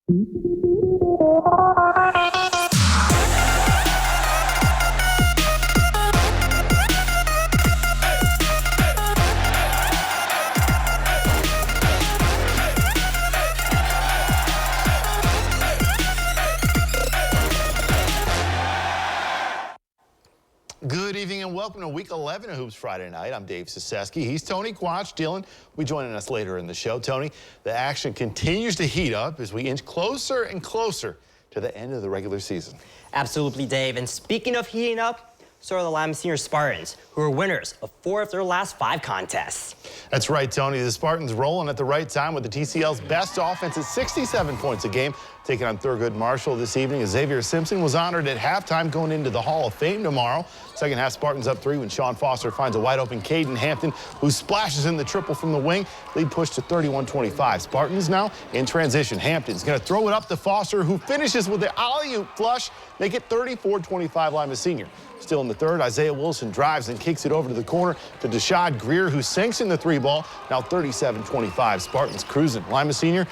Good evening and welcome to Week 11 of Hoops Friday Night. I'm Dave Saseski. He's Tony Quach. Dylan will be joining us later in the show. Tony, the action continues to heat up as we inch closer and closer to the end of the regular season. Absolutely, Dave. And speaking of heating up, so are the Lima Senior Spartans, who are winners of 4 of their last 5 contests. That's right, Tony. The Spartans rolling at the right time with the TCL's best offense at 67 points a game, taking on Thurgood Marshall this evening. Xavier Simpson was honored at halftime going into the Hall of Fame tomorrow. Second half, Spartans up 3 when Sean Foster finds a wide-open Caden Hampton, who splashes in the triple from the wing. Lead pushed to 31-25. Spartans now in transition. Hampton's going to throw it up to Foster, who finishes with the alley-oop flush. Make it 34-25 Lima Senior. Still in the third, Isaiah Wilson drives and kicks it over to the corner to Deshad Greer, who sinks in the 3-ball. Now 37-25. Spartans cruising. Lima Senior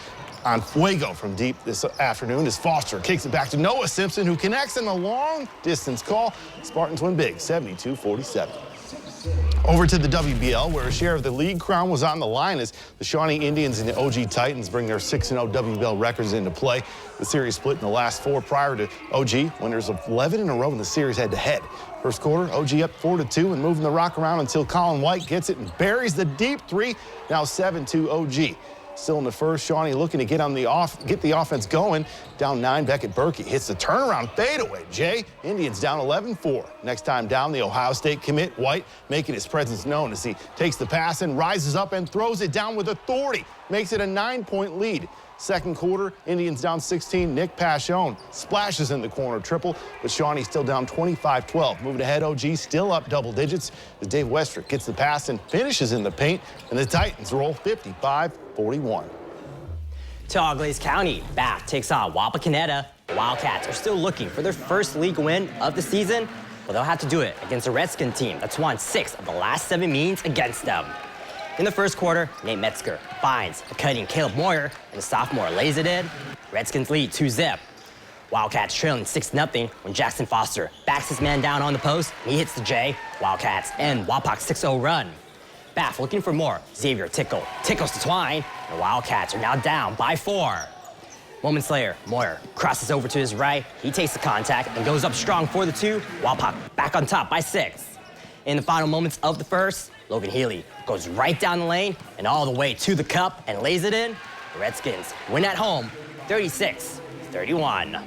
on fuego from deep this afternoon as Foster kicks it back to Noah Simpson, who connects in the long distance call. Spartans win big, 72-47. Over to the WBL, where a share of the league crown was on the line as the Shawnee Indians and the OG Titans bring their 6-0 WBL records into play. The series split in the last 4 prior to OG, winners of 11 in a row in the series head-to-head. First quarter, OG up 4-2 and moving the rock around until Colin White gets it and buries the deep 3. Now 7-2 OG. Still in the first, Shawnee looking to get the offense going. Down 9, Beckett Berkey hits the turnaround fadeaway. Jay, Indians down 11-4. Next time down, the Ohio State commit, White, making his presence known as he takes the pass and rises up and throws it down with authority. Makes it a 9-point lead. Second quarter, Indians down 16. Nick Pashon splashes in the corner triple, but Shawnee still down 25-12. Moving ahead, OG still up double digits as Dave Westrick gets the pass and finishes in the paint, and the Titans roll 55-41. To Auglaize County, Bath takes on Wapakoneta. The Wildcats are still looking for their first league win of the season, but they'll have to do it against a Redskin team that's won 6 of the last 7 meetings against them. In the first quarter, Nate Metzger finds a cutting Caleb Moyer, and the sophomore lays it in. Redskins lead 2-zip. Wildcats trailing 6-0 when Jackson Foster backs his man down on the post, and he hits the J. Wildcats end Wapak's 6-0 run. Bath looking for more. Xavier tickles to Twine, and the Wildcats are now down by 4. Moments later, Moyer crosses over to his right. He takes the contact and goes up strong for the 2. Wapak back on top by 6. In the final moments of the first, Logan Healy goes right down the lane and all the way to the cup and lays it in. The Redskins win at home, 36-31.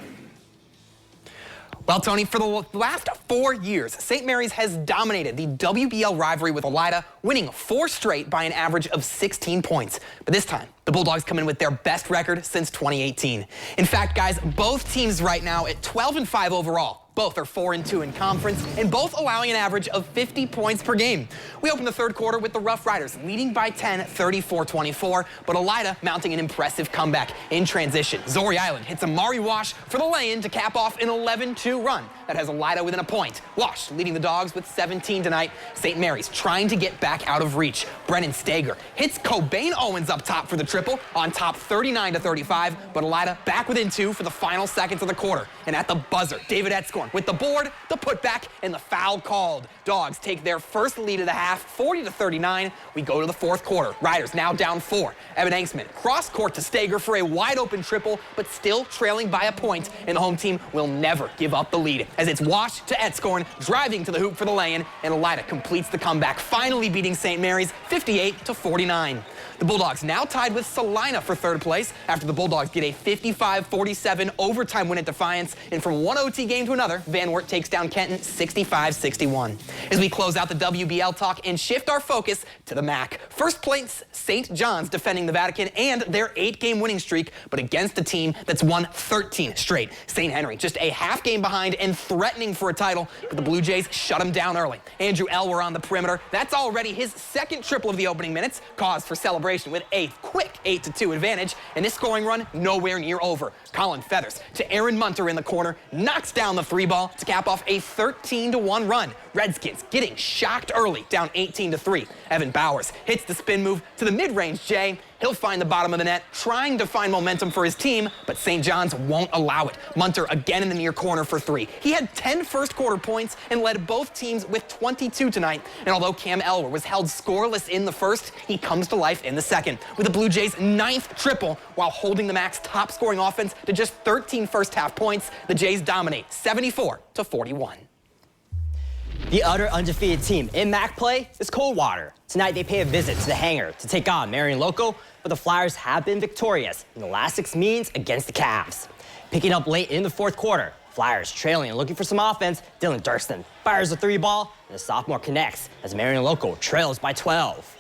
Well, Tony, for the last 4 years, St. Mary's has dominated the WBL rivalry with Elida, winning 4 straight by an average of 16 points. But this time, the Bulldogs come in with their best record since 2018. In fact, guys, both teams right now at 12-5 overall. Both are 4-2 in conference, and both allowing an average of 50 points per game. We open the third quarter with the Rough Riders leading by 10, 34-24, but Elida mounting an impressive comeback in transition. Zori Island hits Amari Wash for the lay-in to cap off an 11-2 run. That has Elida within a point. Wash leading the Dogs with 17 tonight. St. Mary's trying to get back out of reach. Brennan Stager hits Cobain Owens up top for the triple, on top 39-35, but Elida back within 2 for the final seconds of the quarter. And at the buzzer, David Etzkorn with the board, the putback, and the foul called. Dogs take their first lead of the half, 40-39. We go to the fourth quarter. Riders now down 4. Evan Angsman cross court to Stager for a wide open triple, but still trailing by a point, and the home team will never give up the lead as it's Wash to Etzkorn, driving to the hoop for the lay-in, and Elida completes the comeback, finally beating St. Mary's 58-49. The Bulldogs now tied with Salina for third place after the Bulldogs get a 55-47 overtime win at Defiance, and from one OT game to another, Van Wert takes down Kenton 65-61. As we close out the WBL talk and shift our focus to the MAC. First place, St. John's defending the Vatican and their 8-game winning streak, but against a team that's won 13 straight. St. Henry just a half game behind and threatening for a title, but the Blue Jays shut them down early. Andrew Elwer on the perimeter. That's already his second triple of the opening minutes, cause for celebration with a quick 8-2 advantage, and this scoring run nowhere near over. Colin Feathers to Aaron Munter in the corner, knocks down the 3-ball to cap off a 13-1 run. Redskins getting shocked early, down 18-3. Evan Bowers hits the spin move to the mid-range J. He'll find the bottom of the net, trying to find momentum for his team, but St. John's won't allow it. Munter again in the near corner for 3. He had 10 first quarter points and led both teams with 22 tonight. And although Cam Elwer was held scoreless in the first, he comes to life in the second with the Blue Jays' 9th triple while holding the Mac's top scoring offense to just 13 first half points. The Jays dominate 74-41. The other undefeated team in MAC play is Coldwater. Tonight they pay a visit to the hangar to take on Marion Loco, but the Flyers have been victorious in the last 6 meetings against the Cavs. Picking up late in the 4th quarter, Flyers trailing and looking for some offense. Dylan Dirksen fires a 3-ball, and the sophomore connects as Marion Loco trails by 12.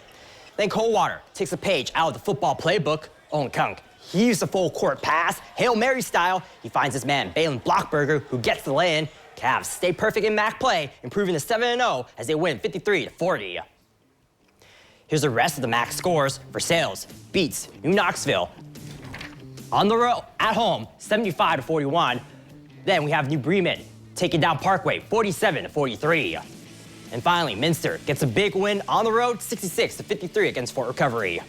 Then Coldwater takes a page out of the football playbook. Owen Kunk heaves a full court pass, Hail Mary style. He finds his man Balin Blockberger, who gets the lay-in. Cavs stay perfect in MAC play, improving to 7-0 as they win 53-40. Here's the rest of the MAC scores. Versailles beats New Knoxville on the road at home, 75-41. Then we have New Bremen taking down Parkway, 47-43. And finally, Minster gets a big win on the road, 66-53 against Fort Recovery.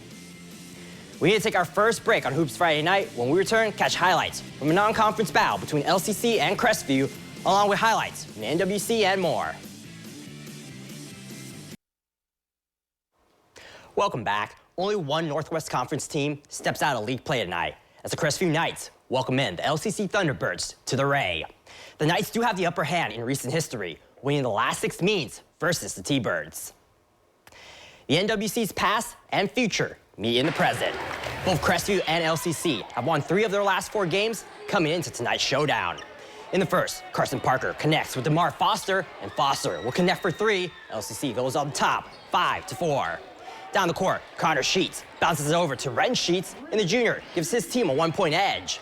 We need to take our first break on Hoops Friday night. When we return, catch highlights from a non-conference battle between LCC and Crestview, along with highlights from the NWC and more. Welcome back. Only one Northwest Conference team steps out of league play tonight as the Crestview Knights welcome in the LCC Thunderbirds to the Ray. The Knights do have the upper hand in recent history, winning the last 6 meets versus the T-Birds. The NWC's past and future meet in the present. Both Crestview and LCC have won 3 of their last 4 games coming into tonight's showdown. In the first, Carson Parker connects with DeMar Foster, and Foster will connect for 3. LCC goes on top, 5-4. Down the court, Connor Sheets bounces it over to Ren Sheets, and the junior gives his team a 1-point edge.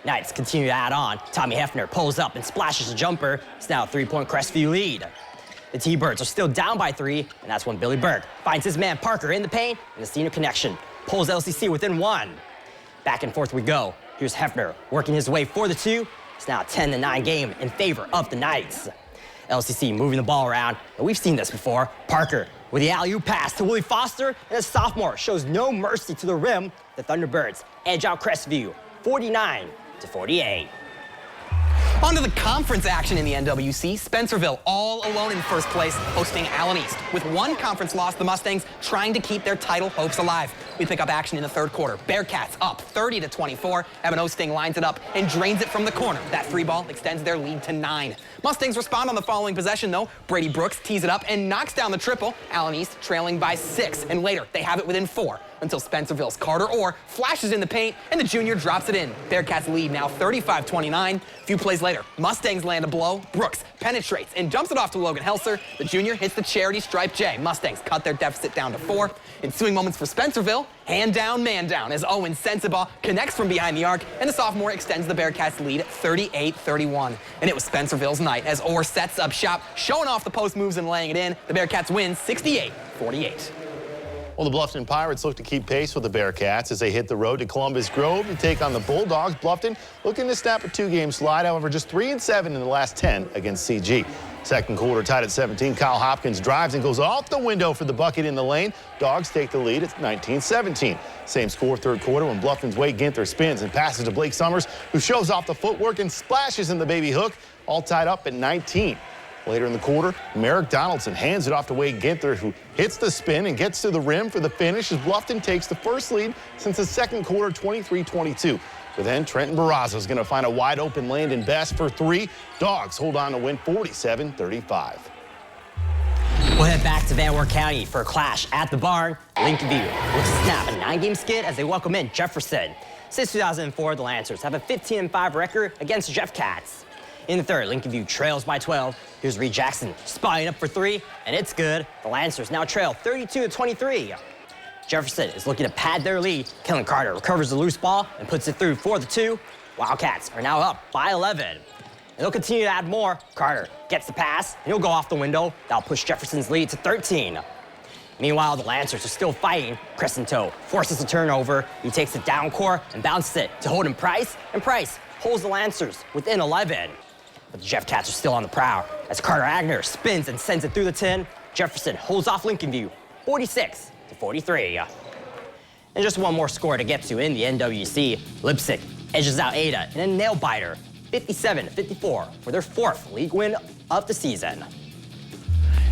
Knights continue to add on. Tommy Hefner pulls up and splashes a jumper. It's now a 3-point Crestview lead. The T-Birds are still down by 3, and that's when Billy Burke finds his man Parker in the paint, and the senior connection pulls LCC within 1. Back and forth we go. Here's Hefner working his way for the 2. It's now a 10-9 game in favor of the Knights. LCC moving the ball around, and we've seen this before. Parker with the alley-oop pass to Willie Foster, and the sophomore shows no mercy to the rim. The Thunderbirds edge out Crestview, 49-48. On to the conference action in the NWC. Spencerville all alone in first place, hosting Allen East. With 1 conference loss, the Mustangs trying to keep their title hopes alive. We pick up action in the 3rd quarter. Bearcats up 30-24. Evan Osting lines it up and drains it from the corner. That 3-ball extends their lead to 9. Mustangs respond on the following possession, though. Brady Brooks tees it up and knocks down the triple. Allen East trailing by 6, and later they have it within 4. Until Spencerville's Carter Orr flashes in the paint, and the junior drops it in. Bearcats lead now 35-29. A few plays later, Mustangs land a blow. Brooks penetrates and dumps it off to Logan Helser. The junior hits the charity stripe J. Mustangs cut their deficit down to 4. Ensuing moments for Spencerville, hand down, man down, as Owen Sensabaugh connects from behind the arc, and the sophomore extends the Bearcats lead 38-31. And it was Spencerville's night as Orr sets up shop, showing off the post moves and laying it in. The Bearcats win 68-48. Well, the Bluffton Pirates look to keep pace with the Bearcats as they hit the road to Columbus Grove to take on the Bulldogs. Bluffton looking to snap a 2-game slide, however, just 3-7 in the last 10 against CG. Second quarter tied at 17. Kyle Hopkins drives and goes off the window for the bucket in the lane. Dogs take the lead at 19-17. Same score 3rd quarter when Bluffton's Wade Ginther spins and passes to Blake Summers, who shows off the footwork and splashes in the baby hook, all tied up at 19. Later in the quarter, Merrick Donaldson hands it off to Wade Ginther, who hits the spin and gets to the rim for the finish as Bluffton takes the first lead since the 2nd quarter, 23-22. But then Trenton Barraza is going to find a wide-open Landon Best for 3. Dogs hold on to win 47-35. We'll head back to Van Wert County for a clash at the barn. Lincoln View looks to snap a 9-game skid as they welcome in Jefferson. Since 2004, the Lancers have a 15-5 record against the Jeff Cats. In the 3rd, Lincoln View trails by 12. Here's Reed Jackson spotting up for 3, and it's good. The Lancers now trail 32-23. Jefferson is looking to pad their lead. Kellen Carter recovers the loose ball and puts it through for the 2. Wildcats are now up by 11. And they'll continue to add more. Carter gets the pass, and he'll go off the window. That'll push Jefferson's lead to 13. Meanwhile, the Lancers are still fighting. Crescento forces a turnover. He takes it down court and bounces it to Holden Price, and Price holds the Lancers within 11. But the Jeff Cats are still on the prowl as Carter Agner spins and sends it through the 10. Jefferson holds off Lincoln View, 46-43. And just one more score to get to in the NWC. Leipzig edges out Ada in a nail-biter, 57-54 for their 4th league win of the season.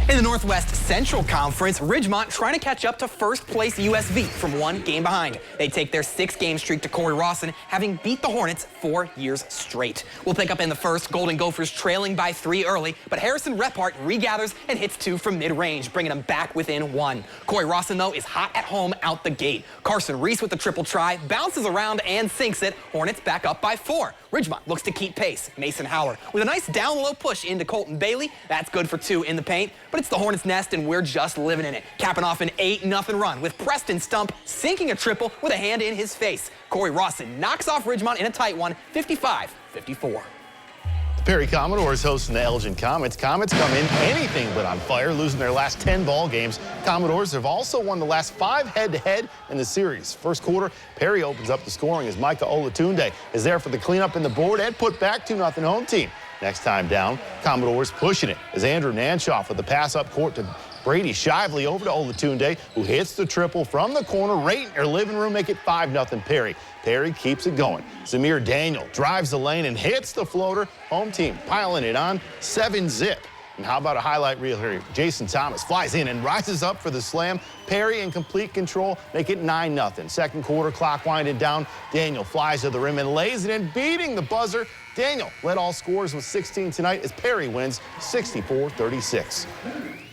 In the Northwest Central Conference, Ridgemont trying to catch up to first-place USV from 1 game behind. They take their 6-game streak to Corey Rawson, having beat the Hornets 4 years straight. We'll pick up in the first. Golden Gophers trailing by 3 early, but Harrison Rephart regathers and hits 2 from mid-range, bringing them back within 1. Corey Rawson, though, is hot at home out the gate. Carson Reese with the triple try, bounces around and sinks it. Hornets back up by 4. Ridgemont looks to keep pace. Mason Howard with a nice down-low push into Colton Bailey. That's good for 2 in the paint, but it's the Hornets' nest, and we're just living in it. Capping off an 8-0 run with Preston Stump sinking a triple with a hand in his face. Corey Rawson knocks off Ridgemont in a tight one, 55-54. The Perry Commodores hosting the Elgin Comets. Comets come in anything but on fire, losing their last 10 ball games. Commodores have also won the last 5 head-to-head in the series. First quarter, Perry opens up the scoring as Micah Olatunde is there for the cleanup in the board and put back 2-0 home team. Next time down, Commodores pushing it as Andrew Nanshoff with the pass up court to Brady Shively over to Olatunde, who hits the triple from the corner right in their living room, make it 5-0 Perry. Perry keeps it going. Zamir Daniel drives the lane and hits the floater. Home team piling it on 7-zip. And how about a highlight reel here? Jason Thomas flies in and rises up for the slam. Perry in complete control, make it 9-0. Second quarter, clock winding down. Daniel flies to the rim and lays it in, beating the buzzer. Daniel led all scorers with 16 tonight as Perry wins 64-36.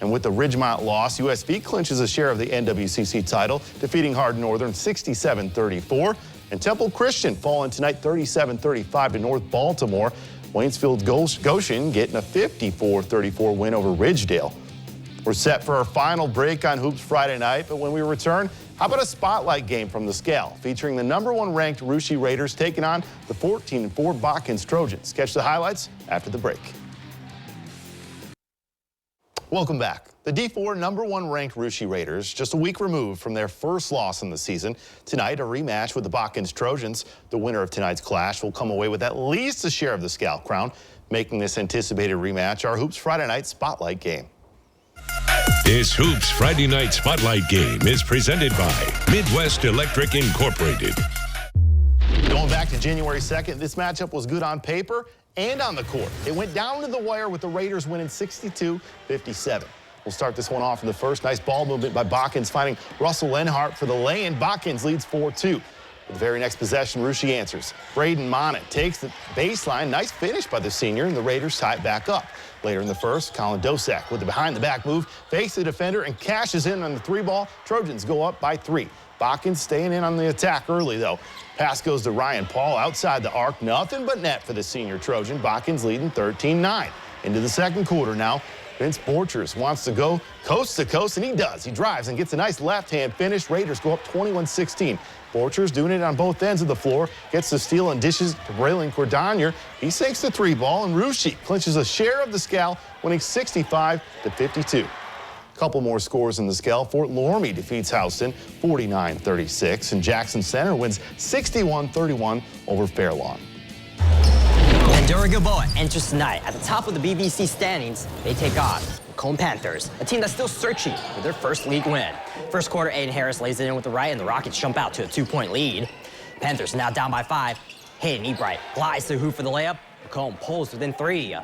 And with the Ridgemont loss, USV clinches a share of the NWCC title, defeating Hardin Northern 67-34. And Temple Christian falling tonight 37-35 to North Baltimore. Waynesfield Goshen getting a 54-34 win over Ridgedale. We're set for our final break on Hoops Friday night, but when we return, how about a spotlight game from the Scale featuring the #1 ranked Russia Raiders taking on the 14-4 Botkins Trojans. Catch the highlights after the break. Welcome back. The D4 #1 ranked Russia Raiders just a week removed from their first loss in the season. Tonight, a rematch with the Botkins Trojans. The winner of tonight's clash will come away with at least a share of the Scout crown, making this anticipated rematch our Hoops Friday night spotlight game. This Hoops Friday night spotlight game is presented by Midwest Electric Incorporated. Going back to January 2nd, this matchup was good on paper and on the court. It went down to the wire with the Raiders winning 62-57. We'll start this one off in the first. Nice ball movement by Botkins, finding Russell Lenhart for the lay-in. Botkins leads 4-2. With the very next possession, Russia answers. Braden Monett takes the baseline. Nice finish by the senior, and the Raiders tie it back up. Later in the first, Colin Dosak with the behind-the-back move, fakes the defender and cashes in on the 3-ball. Trojans go up by 3. Botkins staying in on the attack early, though. Pass goes to Ryan Paul outside the arc. Nothing but net for the senior Trojan. Botkins leading 13-9. Into the second quarter now. Vince Borchers wants to go coast to coast, and he does. He drives and gets a nice left-hand finish. Raiders go up 21-16. Borchers doing it on both ends of the floor. Gets the steal and dishes to Braylon Cordonier. He sinks the 3-ball, and Russia clinches a share of the Scal, winning 65-52. Couple more scores in the Scale. Fort Loramie defeats Houston 49-36, and Jackson Center wins 61-31 over Fairlawn. And Dura Gilboa enters tonight at the top of the BBC standings. They take on the Macomb Panthers, a team that's still searching for their first league win. First quarter, Aiden Harris lays it in with the right, and the Rockets jump out to a 2-point lead. Panthers now down by 5. Hayden Ebright glides to the hoop for the layup. Macomb pulls within 3.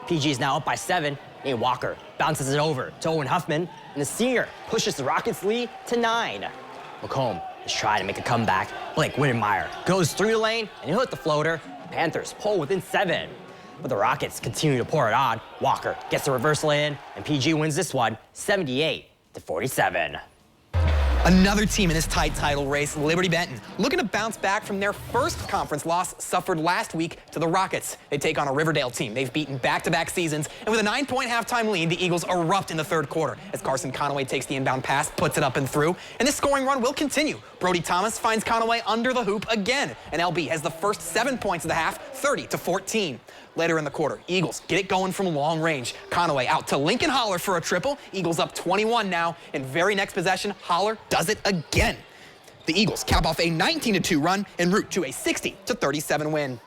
PG is now up by 7. Nate Walker bounces it over to Owen Huffman, and the senior pushes the Rockets' lead to 9. Macomb is trying to make a comeback. Blake Wittenmeyer goes through the lane, and he'll hit the floater. Panthers pull within 7. But the Rockets continue to pour it on. Walker gets the reversal in, and PG wins this one 78-47. Another team in this tight title race, Liberty Benton, looking to bounce back from their first conference loss suffered last week to the Rockets. They take on a Riverdale team they've beaten back-to-back seasons, and with a 9-point halftime lead, the Eagles erupt in the third quarter as Carson Conaway takes the inbound pass, puts it up and through, and this scoring run will continue. Brody Thomas finds Conaway under the hoop again, and LB has the first 7 points of the half, 30-14. Later in the quarter, Eagles get it going from long range. Conaway out to Lincoln Holler for a triple. Eagles up 21 now. And very next possession, Holler does it again. The Eagles cap off a 19-2 run en route to a 60-37 win.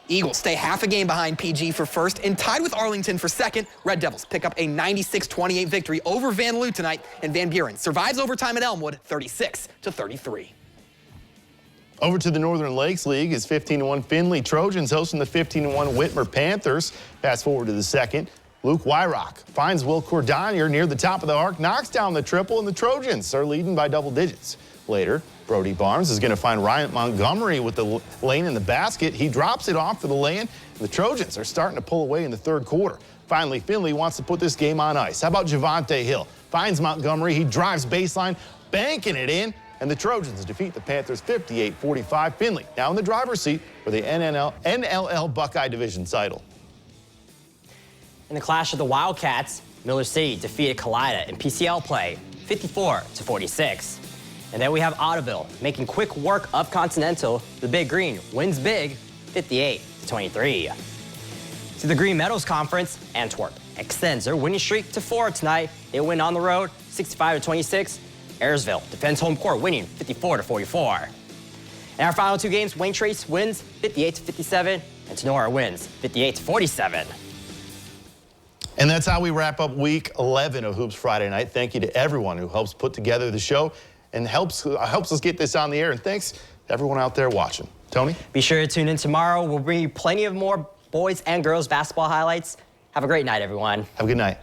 Eagles stay half a game behind PG for first and tied with Arlington for second. Red Devils pick up a 96-28 victory over Van Loo tonight, and Van Buren survives overtime at Elmwood 36-33. Over to the Northern Lakes League is 15-1 Findlay Trojans hosting the 15-1 Whitmer Panthers. Fast forward to the second. Luke Wyrock finds Will Cordonier near the top of the arc, knocks down the triple, and the Trojans are leading by double digits. Later, Brody Barnes is going to find Ryan Montgomery with the lane in the basket. He drops it off for the lay-in, and the Trojans are starting to pull away in the third quarter. Finally, Findlay wants to put this game on ice. How about Javante Hill? Finds Montgomery. He drives baseline, banking it in, and the Trojans defeat the Panthers 58-45. Findlay now in the driver's seat for the NLL Buckeye Division title. In the clash of the Wildcats, Miller City defeated Kalida in PCL play 54-46. And then we have Ottoville making quick work of Continental. The Big Green wins big 58-23. To the Green Meadows Conference, Antwerp extends their winning streak to 4 tonight. They win on the road 65-26. Ayersville defends home court, winning 54-44. In our final 2 games, Wayne Trace wins 58-57, and Tenora wins 58-47. And that's how we wrap up week 11 of Hoops Friday Night. Thank you to everyone who helps put together the show and helps us get this on the air. And thanks to everyone out there watching. Tony? Be sure to tune in tomorrow. We'll bring you plenty of more boys and girls basketball highlights. Have a great night, everyone. Have a good night.